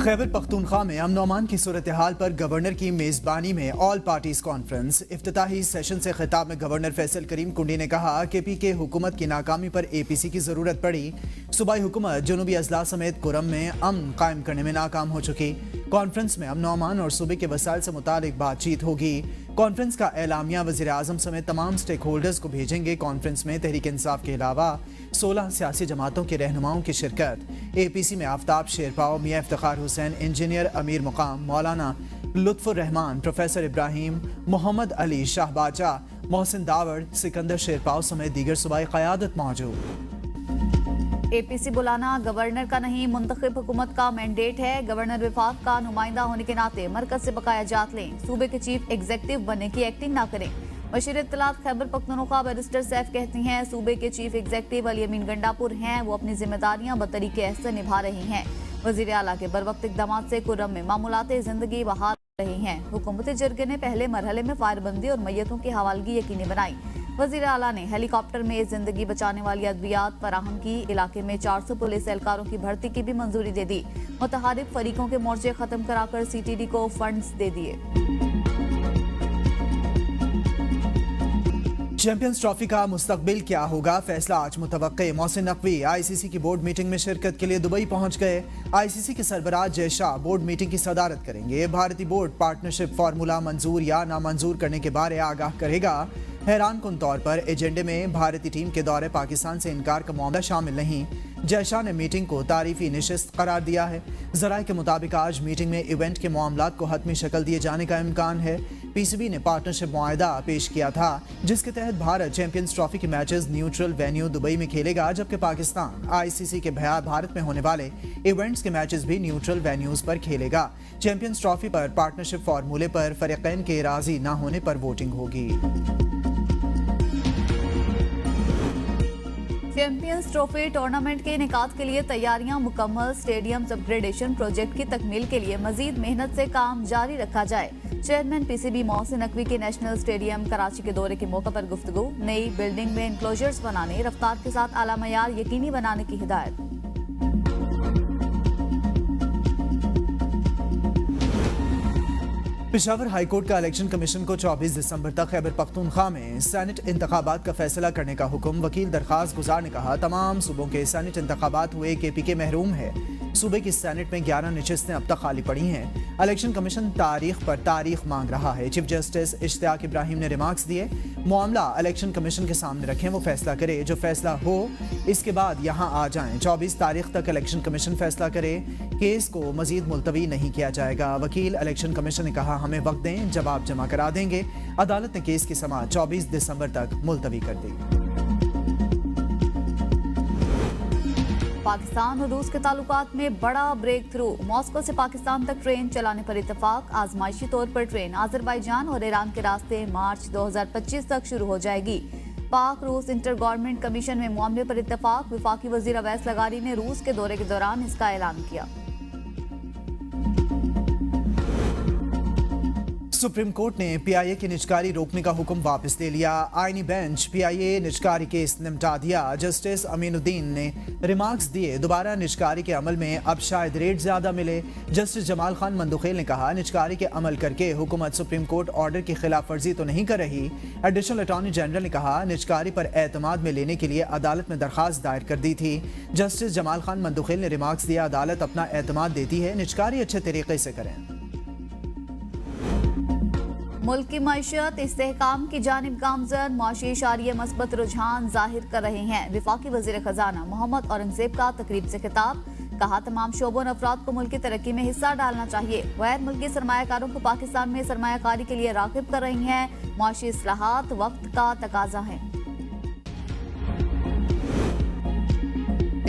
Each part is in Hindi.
खैबर पख्तूनख्वा में अमन अमान की सूरत हाल पर गवर्नर की मेज़बानी में ऑल पार्टीज कॉन्फ्रेंस। इफ्तिताही सेशन से खिताब में गवर्नर फैसल करीम कुंडी ने कहा कि पीके हुकूमत की नाकामी पर APC की ज़रूरत पड़ी। सूबाई हुकूमत जनूबी अजला समेत कुरम में अमन कायम करने में नाकाम हो चुकी। कॉन्फ्रेंस में अमन अमान और सूबे के वसाइल से मुतालिक बातचीत होगी। कॉन्फ्रेंस का एलामिया वज़ीर आज़म समेत तमाम स्टेक होल्डर्स को भेजेंगे। कॉन्फ्रेंस में तहरीक इंसाफ के अलावा 16 सियासी जमातों के रहनुमाओं की शिरकत। APC में आफ्ताब शेरपाओ, मियां इफ्तिखार हुसैन, इंजीनियर अमीर मुकाम, मौलाना लुत्फुर रहमान, प्रोफेसर इब्राहिम, मोहम्मद अली शाहबाजा, मोहसिन दावड़, सिकंदर शेरपाओ समेत दीगर सूबाई क़यादत मौजूद। APC बुलाना गवर्नर का नहीं, मुंतखब हुकूमत का मैंडेट है। गवर्नर विफाक का नुमाइंदा होने के नाते मरकज से बकाया जात लें। सूबे के चीफ एग्जीक्यूटिव बनने की एक्टिंग ना करें। बशीर इत्तलात खैबर पख्तूनख्वा बैरिस्टर सैफ कहती हैं, सूबे के चीफ एग्जीक्यूटिव अली अमीन गंडापुर हैं, वो अपनी जिम्मेदारियां बतरीके अहसन निभा रही हैं। वजीर आला के बरवक्त इक़दाम से कुर्रम में मामूलात जिंदगी बहाल रही हैं। हुकूमती जरगे ने पहले मरहले में फायरबंदी और मैयतों की हवालगी यकीनी बनाई। वजीर आला ने हेलीकॉप्टर में जिंदगी बचाने वाली अद्वियात फराहम की। इलाके में 400 पुलिस एहलकारों की भर्ती की भी मंजूरी दे दी। मुतहारिफ फरीकों के मोर्चे खत्म कराकर CTD को फंड्स दे दिए। चैंपियंस ट्रॉफी का मुस्तकबिल क्या होगा, फैसला आज मुतवक्के। मोहसिन नकवी ICC की बोर्ड मीटिंग में शिरकत के लिए दुबई पहुंच गए। ICC के सरबराह जय शाह बोर्ड मीटिंग की सदारत करेंगे। भारतीय बोर्ड पार्टनरशिप फार्मूला मंजूर या नामंजूर करने के बारे आगाह करेगा। हैरान कुन तौर पर एजेंडे में भारतीय टीम के दौरे पाकिस्तान से इनकार का मामला शामिल नहीं। जयशाह ने मीटिंग को तारीफी निशिस्त करार दिया है। जराये के मुताबिक आज मीटिंग में इवेंट के मामलात को हतमी शक्ल दिए जाने का इम्कान है। PCB ने पार्टनरशिप मुआहदा पेश किया था, जिसके तहत भारत चैंपियंस ट्रॉफी के मैचेस न्यूट्रल वेन्यू दुबई में खेलेगा, जबकि पाकिस्तान ICC के भारत में होने वाले इवेंट्स के मैचेस भी न्यूट्रल वेन्यूज पर खेलेगा। चैंपियंस ट्रॉफी पर पार्टनरशिप फार्मूले पर फरीकैन के राजी न होने पर वोटिंग होगी। चैंपियंस ट्रॉफी टूर्नामेंट के इनेकाद के लिए तैयारियां मुकम्मल। स्टेडियम अपग्रेडेशन प्रोजेक्ट की तकमील के लिए मजीद मेहनत से काम जारी रखा जाए। चेयरमैन PCB मोहसिन नकवी के नेशनल स्टेडियम कराची के दौरे के मौके पर गुफ्तगू। नई बिल्डिंग में इंक्लोजर्स बनाने, रफ्तार के साथ आला मयार यकीनी बनाने की हिदायत। पेशावर हाईकोर्ट का इलेक्शन कमीशन को 24 दिसंबर तक खैबर पख्तूनख्वा में सेनेट इंतखाबात का फैसला करने का हुक्म। वकील दरखास्त गुजार ने कहा, तमाम सूबों के सेनेट इंतखाबात हुए के PK महरूम है। सूबे की सेनेट में 11 नशिस्तें अब तक खाली पड़ी हैं। इलेक्शन कमीशन तारीख पर तारीख मांग रहा है। चीफ जस्टिस इश्तियाक इब्राहिम ने रिमार्क्स दिए, मामला इलेक्शन कमीशन के सामने रखें, वो फैसला करे। जो फैसला हो इसके बाद यहाँ आ जाएं। 24 तारीख तक इलेक्शन कमीशन फैसला करे। केस को मजीद मुलतवी नहीं किया जाएगा। वकील इलेक्शन कमीशन ने कहा, हमें वक्त दें, जवाब जमा करा देंगे। अदालत ने केस की समाअत 24 दिसंबर तक मुलतवी कर दी। पाकिस्तान और रूस के ताल्लुकात में बड़ा ब्रेक थ्रू। मॉस्को से पाकिस्तान तक ट्रेन चलाने पर इत्तेफाक। आजमाइशी तौर पर ट्रेन आज़रबाईजान और ईरान के रास्ते मार्च 2025 तक शुरू हो जाएगी। पाक रूस इंटर गवर्नमेंट कमीशन में मामले पर इत्तेफाक। वफाकी वजीर अवैस लगारी ने रूस के दौरे के दौरान इसका ऐलान किया। सुप्रीम कोर्ट ने PIA की निजकारी रोकने का हुक्म वापस ले लिया। आईनी बेंच PIA निजकारी केस निपटा दिया। जस्टिस अमीनुद्दीन ने रिमार्क्स दिए, दोबारा निजकारी के अमल में अब शायद रेट ज्यादा मिले। जस्टिस जमाल खान मंदुखेल ने कहा, निजकारी के अमल करके हुकूमत सुप्रीम कोर्ट ऑर्डर की खिलाफ वर्जी तो नहीं कर रही। एडिशनल अटॉर्नी जनरल ने कहा, निजकारी पर एतमाद में लेने के लिए अदालत में दरखास्त दायर कर दी थी। जस्टिस जमाल खान मंदुखेल ने रिमार्क्स दिया, अदालत अपना एतमाद देती है, निजकारी अच्छे तरीके से करें। मुल्क की मईशत इस्तेहकाम की जानिब गामजन। मुआशी इशारिये मस्बत रुझान जाहिर कर रहे हैं। वफाकी वजीर खजाना मोहम्मद औरंगजेब का तकरीब से खिताब। कहा, तमाम शोबों और अफराद को मुल्क की तरक्की में हिस्सा डालना चाहिए। गैर मुल्की सरमायाकारों को पाकिस्तान में सरमायाकारी के लिए राग़िब कर रही हैं। मुआशी इस्लाहात वक्त का तकाजा है।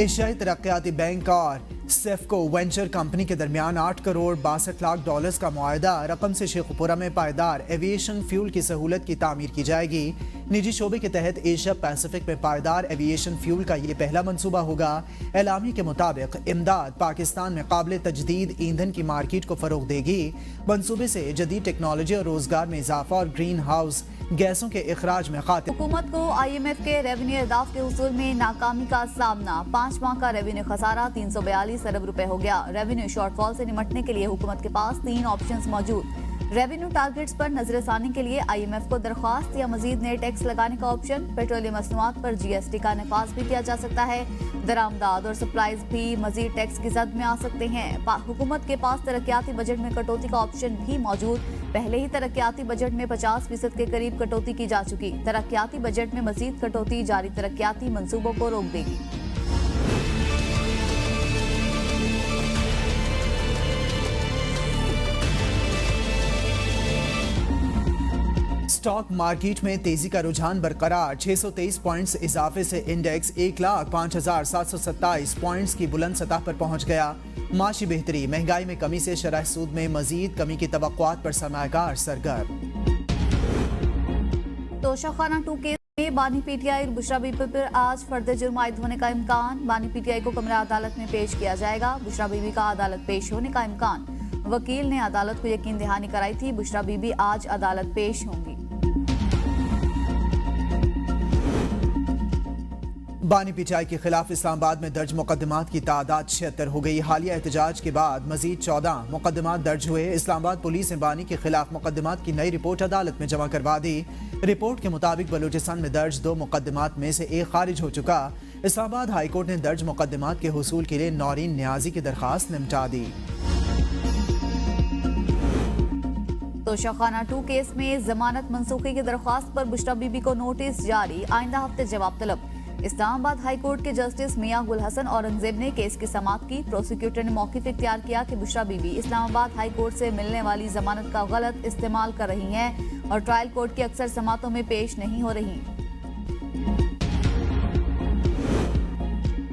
एशियाई तरक्याती बैंक और सेफको वेंचर कंपनी के दरमियान 8 करोड़ 62 लाख डॉलर्स का मुआहदा। रकम से शेखुपुरा में पायदार एविएशन फ्यूल की सहूलत की तामीर की जाएगी। निजी शोबे के तहत एशिया पैसिफिक में पायदार एविएशन फ्यूल का ये पहला मंसूबा होगा। एलामी के मुताबिक इमदाद पाकिस्तान में काबिल तजदीद ईंधन की मार्केट को फरोग देगी। मंसूबे से जदीद टेक्नोलॉजी और रोजगार में इजाफा और ग्रीन हाउस गैसों के इखराज में खातिर। हुकूमत को IMF के रेवेन्यू अहदाफ के उसूल में नाकामी का सामना। 5 माह का रेवेन्यू खसारा 342 अरब रुपए हो गया। रेवेन्यू शॉर्टफॉल से निपटने के लिए हुकूमत के पास 3 ऑप्शंस मौजूद। रेवेन्यू टारगेट्स पर नजरसानी के लिए IMF को दरख्वास्त या मजीद नए टैक्स लगाने का ऑप्शन। पेट्रोलियम मसनूआत पर GST का नफाज भी किया जा सकता है। दरामदाद और सप्लाईज भी मजीद टैक्स की जद में आ सकते हैं। हुकूमत के पास तरक्याती बजट में कटौती का ऑप्शन भी मौजूद। पहले ही तरक्याती बजट में 50% के करीब कटौती की जा चुकी। तरक्याती बजट में मजीद कटौती जारी तरक्याती मंसूबों को रोक देगी। स्टॉक मार्केट में तेजी का रुझान बरकरार। 623 पॉइंट्स इजाफे से इंडेक्स 1,05,727 पॉइंट्स की बुलंद सतह पर पहुंच गया। माशी बेहतरी, महंगाई में कमी से शरह सूद में मजीद कमी की तवक्कुआत पर सरमायाकार सरगर्म। तोशाखाना 2 केस में बानी PTI और बुशरा बीबी पर आज फर्द जुर्म आयद होने का इम्कान। बानी PTI को कमरा अदालत में पेश किया जाएगा। बुशरा बीबी का अदालत पेश होने का इम्कान। वकील ने अदालत को यकीन दहानी कराई थी। बुशरा बीबी आज अदालत पेश होंगी। बानी PTI के खिलाफ इस्लामाबाद में दर्ज मुकदमात की तादाद 76 हो गई। हालिया एहतजाज के बाद मजीद 14 मुकदमात दर्ज हुए। इस्लामाबाद पुलिस ने बानी के खिलाफ मुकदमात की नई रिपोर्ट अदालत में जमा करवा दी। रिपोर्ट के मुताबिक बलूचिस्तान में दर्ज 2 मुकदमात में से एक खारिज हो चुका। इस्लामाबाद हाईकोर्ट ने दर्ज मुकदमात के हुसूल के लिए नौरीन न्याजी की दरखास्त निपटा दी। तोशाखाना 2 केस में जमानत मनसूखी की दरख्वास्त पर बुशरा बीबी को नोटिस जारी। आइंदा हफ्ते जवाब तलब। इस्लामाबाद हाई कोर्ट के जस्टिस मियां गुल हसन औरंगजेब ने केस की समाअत की। प्रोसिक्यूटर ने मौक़िफ़ इख्तियार किया कि बुशरा बीबी इस्लामाबाद हाई कोर्ट से मिलने वाली जमानत का गलत इस्तेमाल कर रही हैं और ट्रायल कोर्ट की अक्सर समातों में पेश नहीं हो रही।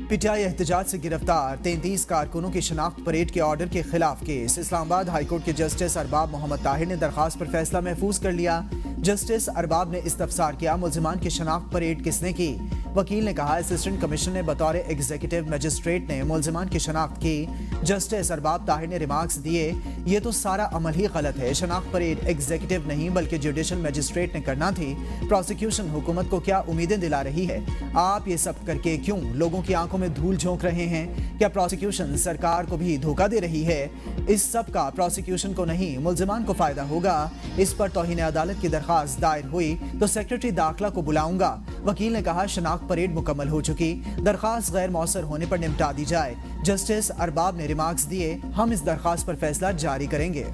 PTI एहतजाज से गिरफ्तार 33 कारकुनों की शनाख्त परेड के ऑर्डर के खिलाफ केस। इस्लामाबाद हाईकोर्ट के जस्टिस अरबाब मोहम्मद ताहिर ने दरखास्त पर फैसला महफूज कर लिया। जस्टिस अरबाब ने इस्तफसार किया, मुल्जिमान की शनाख्त परेड किसने की। वकील ने कहा, असिस्टेंट कमिश्नर ने बतौर एग्जीक्यूटिव मजिस्ट्रेट ने मुल्जिमान की शनाख्त की। जस्टिस अरबाब ताहिर ने रिमार्क्स दिए, ये तो सारा अमल ही गलत है। शनाख्त परेड एग्जीक्यूटिव नहीं बल्कि जुडिशल मजिस्ट्रेट ने करना थी। प्रोसिक्यूशन हुकूमत को क्या उम्मीदें दिला रही है? आप ये सब करके क्यों लोगों की आंखों में धूल झोंक रहे हैं? क्या प्रोसिक्यूशन सरकार को भी धोखा दे रही है? इस सब का प्रोसिक्यूशन को नहीं मुल्जिमान को फायदा होगा। इस पर तौहीन अदालत की दरखास्त दायर हुई तो सेक्रेटरी दाखिला को बुलाऊंगा। वकील ने कहा, शनाख्त परेड मुकम्मल हो चुकी, दरखास्त गैर मौसर होने पर निपटा दी जाए। जस्टिस अरबाब ने रिमार्क्स दिए, हम इस दरखास्त पर फैसला जारी करेंगे।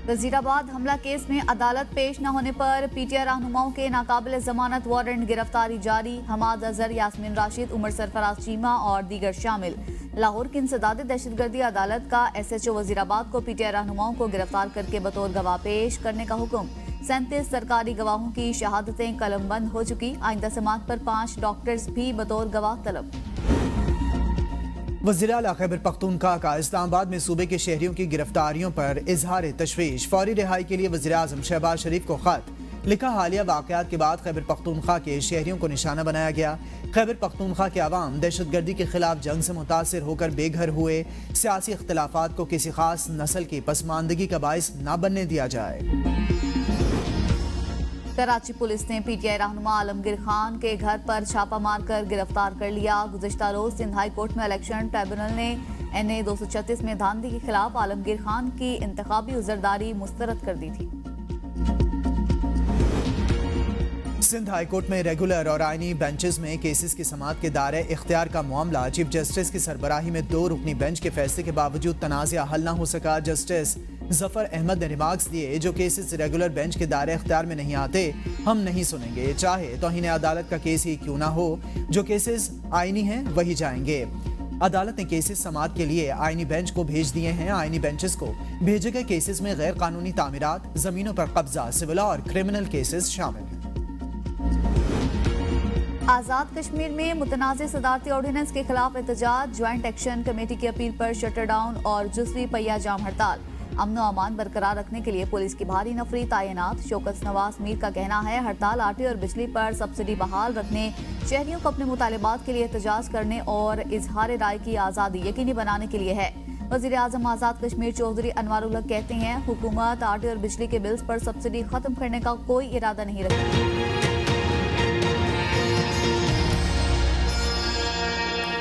वजीराबाद हमला केस में अदालत पेश न होने पर PTI रहनुमाओं के नाकाबिल जमानत वारंट गिरफ्तारी जारी। हमाद अजहर, यास्मीन राशिद, उमर सरफराज चीमा और दीगर शामिल। लाहौर की इंसदाद दहशतगर्दी अदालत का SHO वजीराबाद को PTI रहनुमाओं को गिरफ्तार करके बतौर गवाह पेश करने का हुक्म। 37 सरकारी गवाहों की शहादतें कलमबंद हो चुकी। आइंदा समाअत पर 5 डॉक्टर्स भी बतौर गवाह तलब। वज़ीर आला खैबर पख्तूनख्वा का इस्लामाबाद में सूबे के शहरियों की गिरफ्तारियों पर इजहार तशवीश। फौरी रिहाई के लिए वज़ीर आज़म शहबाज शरीफ को खत लिखा। हालिया वाक़यात के बाद खैबर पख्तूनख्वा के शहरियों को निशाना बनाया गया। खैबर पख्तूनख्वा के अवाम दहशतगर्दी के खिलाफ जंग से मुतासिर होकर बेघर हुए। सियासी इख्तिलाफात को किसी खास नस्ल की पसमानदगी का बाइस न बनने दिया जाए। कराची पुलिस ने PTI रहनुमा आलमगीर खान के घर पर छापा मारकर गिरफ्तार कर लिया। गुज़िश्ता रोज सिंध हाई कोर्ट में इलेक्शन ट्रिब्यूनल ने NA 236 में धांधली के खिलाफ आलमगीर खान की इंतखाबी उज़रदारी मुस्तरद कर दी थी। सिंध हाई कोर्ट में रेगुलर और आईनी बेंचेस में केसेस की समाअत के दायरे इख्तियार का मामला चीफ जस्टिस की सरबराही में 2 रुकनी बेंच के फैसले के बावजूद तनाज़ा हल न हो सका। जस्टिस जफर अहमद ने रिमार्क्स दिए, जो केसेस रेगुलर बेंच के दायरे इख्तियार में नहीं आते हम नहीं सुनेंगे, चाहे तौहीन अदालत का केस ही क्यों ना हो। जो केसेस आईनी हैं वही जाएंगे। अदालत ने केसेस समाअत के लिए आईनी बेंच को भेज दिए हैं। आईनी बेंचेस को भेजे गए केसेस में गैर कानूनी तामीरात, जमीनों पर कब्जा, सिविल और क्रिमिनल केसेस शामिल हैं। आज़ाद कश्मीर में मुतनाज़ सदारती ऑर्डिनेंस के खिलाफ एहतजाज। ज्वाइंट एक्शन कमेटी की अपील पर शटर डाउन और जुज़वी पहिया जाम हड़ताल। अमन व अमान बरकरार रखने के लिए पुलिस की भारी नफरी तैनात। शौकत नवाज मीर का कहना है, हड़ताल आटे और बिजली पर सब्सिडी बहाल रखने, शहरियों को अपने मुतालिबात के लिए एहतजाज करने और इजहार राय की आज़ादी यकीनी बनाने के लिए है। वजीर आजम आजाद कश्मीर चौधरी अनवारुल हक कहते हैं, हुकूमत आटे और बिजली के बिल्स पर सब्सिडी खत्म करने का कोई इरादा नहीं रखती।